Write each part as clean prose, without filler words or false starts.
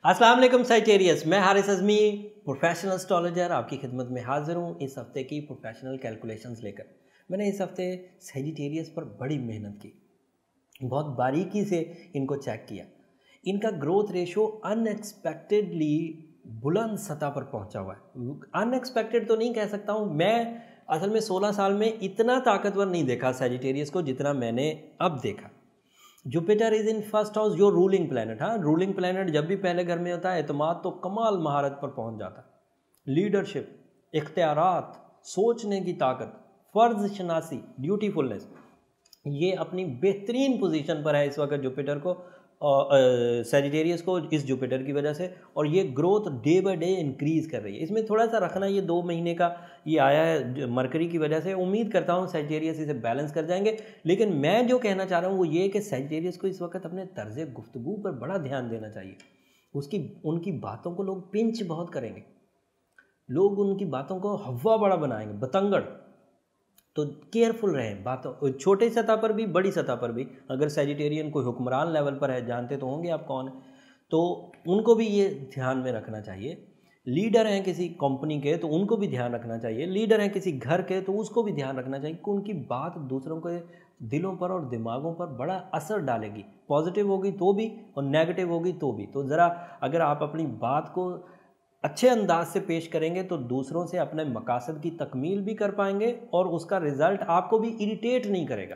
अस्सलाम वालेकुम साइटेरियस, मैं हारिस अज़मी प्रोफेशनल एस्ट्रोलॉजर आपकी खिदमत में हाजिर हूँ इस हफ्ते की प्रोफेशनल कैलकुलेशंस लेकर। मैंने इस हफ्ते सैजिटेरियस पर बड़ी मेहनत की, बहुत बारीकी से इनको चेक किया। इनका ग्रोथ रेशो अनएक्सपेक्टेडली बुलंद सतह पर पहुंचा हुआ है। अनएक्सपेक्टेड तो नहीं कह सकता हूँ मैं, असल में 16 साल में इतना ताकतवर नहीं देखा सैजिटेरियस को जितना मैंने अब देखा। Jupiter is in first house, your ruling planet. हाँ, रूलिंग प्लैनेट जब भी पहले घर में होता है एतमाद तो कमाल महारत पर पहुंच जाता है। लीडरशिप, इख्तियारात, सोचने की ताकत, फ़र्ज शनासी, ड्यूटीफुलनेस, ये अपनी बेहतरीन पोजीशन पर है इस वक्त जुपिटर को, सैजिटेरियस को, इस जुपिटर की वजह से। और ये growth day by day increase कर रही है। इसमें थोड़ा सा रखना, ये 2 महीने का ये आया है मरकरी की वजह से। उम्मीद करता हूँ सैजिटेरियस इसे बैलेंस कर जाएंगे। लेकिन मैं जो कहना चाह रहा हूँ वो ये कि सैजिटेरियस को इस वक्त अपने तर्ज गुफ्तगू पर बड़ा ध्यान देना चाहिए। उनकी बातों को लोग पिंच बहुत करेंगे, लोग उनकी बातों को हवा बड़ा बनाएंगे, बतंगड़। तो केयरफुल रहें बातों, छोटे सतह पर भी बड़ी सतह पर भी। अगर सैजिटेरियन कोई हुक्मरान लेवल पर है, जानते तो होंगे आप कौन है, तो उनको भी ये ध्यान में रखना चाहिए। लीडर हैं किसी कंपनी के तो उनको भी ध्यान रखना चाहिए। लीडर हैं किसी घर के तो उसको भी ध्यान रखना चाहिए कि उनकी बात दूसरों के दिलों पर और दिमागों पर बड़ा असर डालेगी। पॉजिटिव होगी तो भी और नेगेटिव होगी तो भी। तो ज़रा अगर आप अपनी बात को अच्छे अंदाज से पेश करेंगे तो दूसरों से अपने मकासद की तकमील भी कर पाएंगे और उसका रिज़ल्ट आपको भी इरिटेट नहीं करेगा।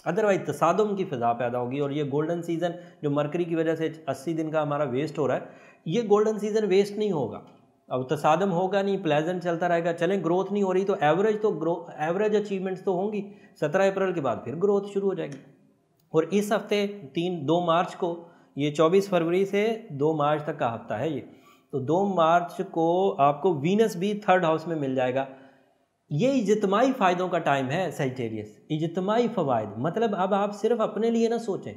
अदरवाइज तसादुम की फ़िज़ा पैदा होगी। और ये गोल्डन सीज़न जो मरकरी की वजह से 80 दिन का हमारा वेस्ट हो रहा है, ये गोल्डन सीज़न वेस्ट नहीं होगा। अब तसादम होगा नहीं, प्लेजेंट चलता रहेगा। चलें, ग्रोथ नहीं हो रही तो एवरेज अचीवमेंट्स तो होंगी। 17 अप्रैल के बाद फिर ग्रोथ शुरू हो जाएगी। और इस हफ्ते 2 मार्च को, ये 24 फरवरी से 2 मार्च तक का हफ्ता है ये, तो 2 मार्च को आपको वीनस भी 3rd हाउस में मिल जाएगा। ये इज्तिमाई फ़ायदों का टाइम है सैजिटेरियस, इज्तिमाई फ़वाइद। मतलब अब आप सिर्फ अपने लिए ना सोचें।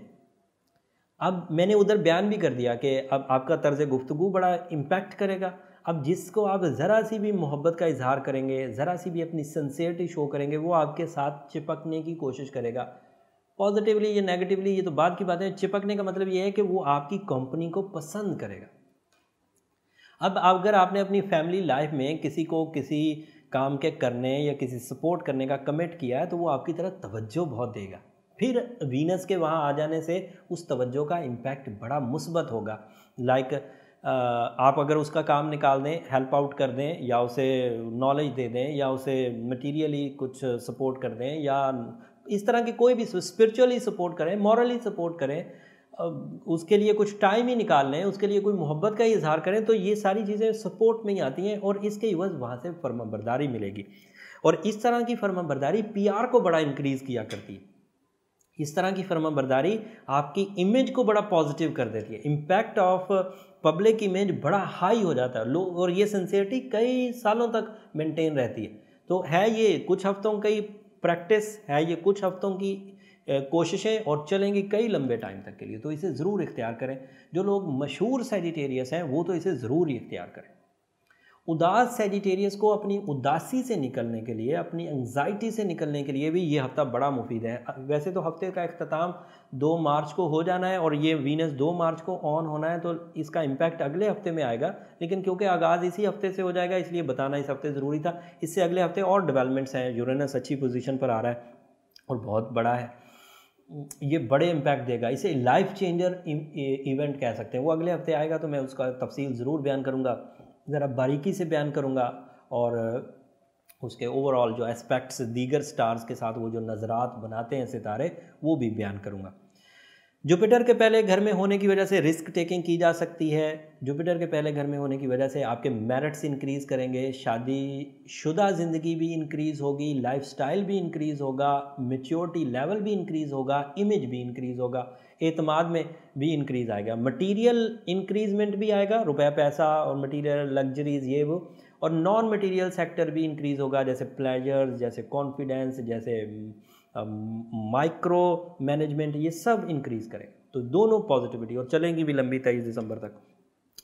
अब मैंने उधर बयान भी कर दिया कि अब आपका तर्ज गुफ्तगू बड़ा इम्पैक्ट करेगा। अब जिसको आप ज़रा सी भी मोहब्बत का इजहार करेंगे, ज़रा सी भी अपनी सिंसियरिटी शो करेंगे, वो आपके साथ चिपकने की कोशिश करेगा, पॉजिटिवली या नेगेटिवली, ये तो बात की बात है। चिपकने का मतलब ये है कि वो आपकी कंपनी को पसंद करेगा। अब अगर आपने अपनी फैमिली लाइफ में किसी को किसी काम के करने या किसी सपोर्ट करने का कमिट किया है तो वो आपकी तरफ तवज्जो बहुत देगा। फिर वीनस के वहाँ आ जाने से उस तवज्जो का इम्पैक्ट बड़ा मुस्बत होगा। लाइक आप अगर उसका काम निकाल दें, हेल्प आउट कर दें, या उसे नॉलेज दे दें, या उसे मटीरियली कुछ सपोर्ट कर दें, या इस तरह की कोई भी स्पिरिचुअली सपोर्ट करें, मॉरली सपोर्ट करें, उसके लिए कुछ टाइम ही निकाल लें, उसके लिए कोई मोहब्बत का ही इजहार करें, तो ये सारी चीज़ें सपोर्ट में ही आती हैं और इसके इवज़ वहाँ से फर्माबरदारी मिलेगी। और इस तरह की फर्माबरदारी पीआर को बड़ा इंक्रीज़ किया करती है। इस तरह की फर्माबरदारी आपकी इमेज को बड़ा पॉजिटिव कर देती है। इम्पैक्ट ऑफ पब्लिक इमेज बड़ा हाई हो जाता है लोग, और ये सिंसियरिटी कई सालों तक मेंटेन रहती है। तो है ये कुछ हफ्तों की प्रैक्टिस, है ये कुछ हफ्तों की कोशिशें, और चलेंगी कई लंबे टाइम तक के लिए। तो इसे ज़रूर इख्तियार करें। जो लोग मशहूर सैजिटेरियस हैं वो तो इसे ज़रूर ही इख्तियार करें। उदास सैजिटेरियस को अपनी उदासी से निकलने के लिए, अपनी एंग्जाइटी से निकलने के लिए भी ये हफ्ता बड़ा मुफीद है। वैसे तो हफ्ते का इख्तिताम 2 मार्च को हो जाना है और ये वीनस 2 मार्च को ऑन होना है, तो इसका इम्पैक्ट अगले हफ्ते में आएगा। लेकिन क्योंकि आगाज़ इसी हफ्ते से हो जाएगा इसलिए बताना इस हफ्ते ज़रूरी था। इससे अगले हफ्ते और डेवलपमेंट्स हैं। यूरेनस अच्छी पोजीशन पर आ रहा है और बहुत बड़ा है, ये बड़े इम्पैक्ट देगा। इसे लाइफ चेंजर इवेंट कह सकते हैं। वो अगले हफ्ते आएगा तो मैं उसका तफसील ज़रूर बयान करूँगा, ज़रा बारीकी से बयान करूँगा, और उसके ओवरऑल जो एस्पेक्ट्स दीगर स्टार्स के साथ वो जो नज़रात बनाते हैं सितारे, वो भी बयान करूँगा। जुपिटर के पहले घर में होने की वजह से रिस्क टेकिंग की जा सकती है। जुपिटर के पहले घर में होने की वजह से आपके मेरिट्स इंक्रीज़ करेंगे, शादीशुदा ज़िंदगी भी इंक्रीज़ होगी, लाइफस्टाइल भी इंक्रीज़ होगा, मैच्योरिटी लेवल भी इंक्रीज़ होगा, इमेज भी इंक्रीज़ होगा, एतमाद में भी इंक्रीज़ आएगा, मटीरियल इंक्रीजमेंट भी आएगा, रुपया पैसा और मटीरियल लग्जरीज़ ये वो, और नॉन मटीरियल सेक्टर भी इंक्रीज़ होगा, जैसे प्लेजर्स, जैसे कॉन्फिडेंस, जैसे माइक्रो मैनेजमेंट, ये सब इंक्रीज़ करें। तो दोनों पॉजिटिविटी, और चलेंगी भी लंबी 23 दिसंबर तक।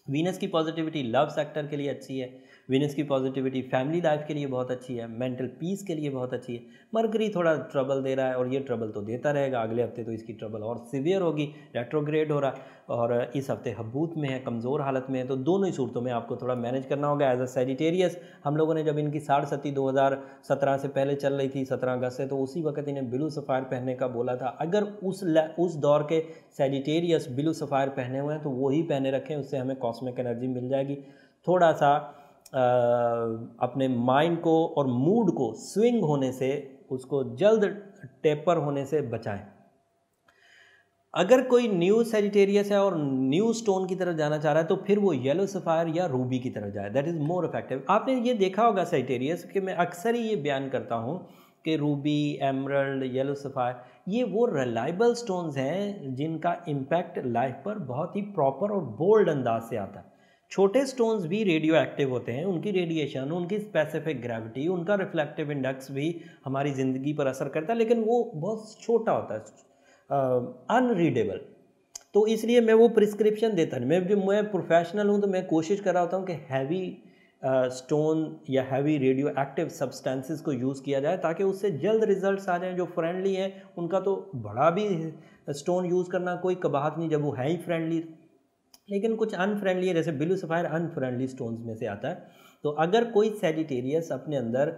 वीनस की पॉजिटिविटी लव सेक्टर के लिए अच्छी है, वीनस की पॉजिटिविटी फैमिली लाइफ के लिए बहुत अच्छी है, मेंटल पीस के लिए बहुत अच्छी है। मरकरी थोड़ा ट्रबल दे रहा है और ये ट्रबल तो देता रहेगा, अगले हफ्ते तो इसकी ट्रबल और सीवियर होगी, रेट्रोग्रेड हो रहा है, और इस हफ्ते हबूत में है, कमज़ोर हालत में है। तो दोनों ही सूरतों में आपको थोड़ा मैनेज करना होगा। एज अ सैजिटेरियस हम लोगों ने जब इनकी 60 2017 से पहले चल रही थी, 17 अगस्त से, तो उसी वक्त इन्हें ब्लू सफ़ायर पहनने का बोला था। अगर उस दौर के सैजिटेरियस ब्लू सफ़ायर पहने हुए हैं तो वही पहने रखें, उससे हमें कॉस्मिक एनर्जी मिल जाएगी। थोड़ा सा अपने माइंड को और मूड को स्विंग होने से, उसको जल्द टेपर होने से बचाएं। अगर कोई न्यू सैजिटेरियस है और न्यू स्टोन की तरफ जाना चाह रहा है तो फिर वो येलो सफ़ायर या रूबी की तरफ जाए, दैट इज़ मोर इफेक्टिव। आपने ये देखा होगा सैजिटेरियस कि मैं अक्सर ही ये बयान करता हूँ कि रूबी, एमरल्ड, येलो सफ़ायर ये वो रिलायबल स्टोन्स हैं जिनका इम्पैक्ट लाइफ पर बहुत ही प्रॉपर और बोल्ड अंदाज से आता है। छोटे स्टोन्स भी रेडियो एक्टिव होते हैं, उनकी रेडिएशन, उनकी स्पेसिफिक ग्रेविटी, उनका रिफ्लेक्टिव इंडेक्स भी हमारी ज़िंदगी पर असर करता है, लेकिन वो बहुत छोटा होता है, अनरीडेबल। तो इसलिए मैं वो प्रिस्क्रिप्शन देता नहीं। मैं प्रोफेशनल हूँ तो मैं कोशिश कर रहा होता हूँ कि हैवी स्टोन या हैवी रेडियो एक्टिव सब्सटेंसेस को यूज़ किया जाए ताकि उससे जल्द रिजल्ट्स आ जाएं। जो फ्रेंडली है उनका तो बड़ा भी स्टोन यूज़ करना कोई कबाहत नहीं जब वो है ही फ्रेंडली, लेकिन कुछ अनफ्रेंडली है, जैसे ब्लू सफ़ायर अनफ्रेंडली स्टोन्स में से आता है। तो अगर कोई सैजिटेरियस अपने अंदर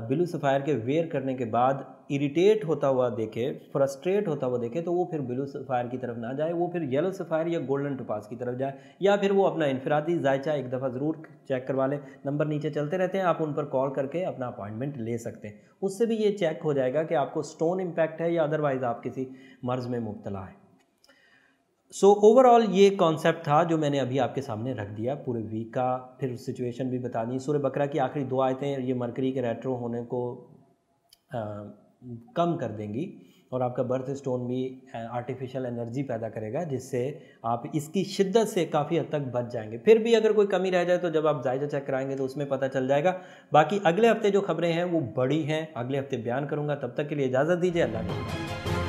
ब्लू सफ़ायर के वेयर करने के बाद इरिटेट होता हुआ देखे, फ्रस्ट्रेट होता हुआ देखे, तो वो फिर ब्लू सफ़ायर की तरफ ना जाए, वो फिर येलो सफ़ायर या गोल्डन टोपाज की तरफ जाए, या फिर वो अपना इनफरादी जायचा एक दफ़ा ज़रूर चेक करवा लें। नंबर नीचे चलते रहते हैं, आप उन पर कॉल करके अपना अपॉइंटमेंट ले सकते हैं। उससे भी ये चेक हो जाएगा कि आपको स्टोन इम्पैक्ट है या अदरवाइज़ आप किसी मर्ज़ में मुब्तला है। सो ओवरऑल ये कॉन्सेप्ट था जो मैंने अभी आपके सामने रख दिया पूरे वीक का। फिर सिचुएशन भी बता दी। सूरह बकरा की आखिरी 2 आयतें ये मरकरी के रेट्रो होने को कम कर देंगी और आपका बर्थ स्टोन भी आर्टिफिशियल एनर्जी पैदा करेगा, जिससे आप इसकी शिद्दत से काफ़ी हद तक बच जाएंगे। फिर भी अगर कोई कमी रह जाए तो जब आप जायजा चेक कराएंगे तो उसमें पता चल जाएगा। बाकी अगले हफ्ते जो खबरें हैं वो बड़ी हैं, अगले हफ्ते बयान करूँगा। तब तक के लिए इजाज़त दीजिए। अल्लाह ने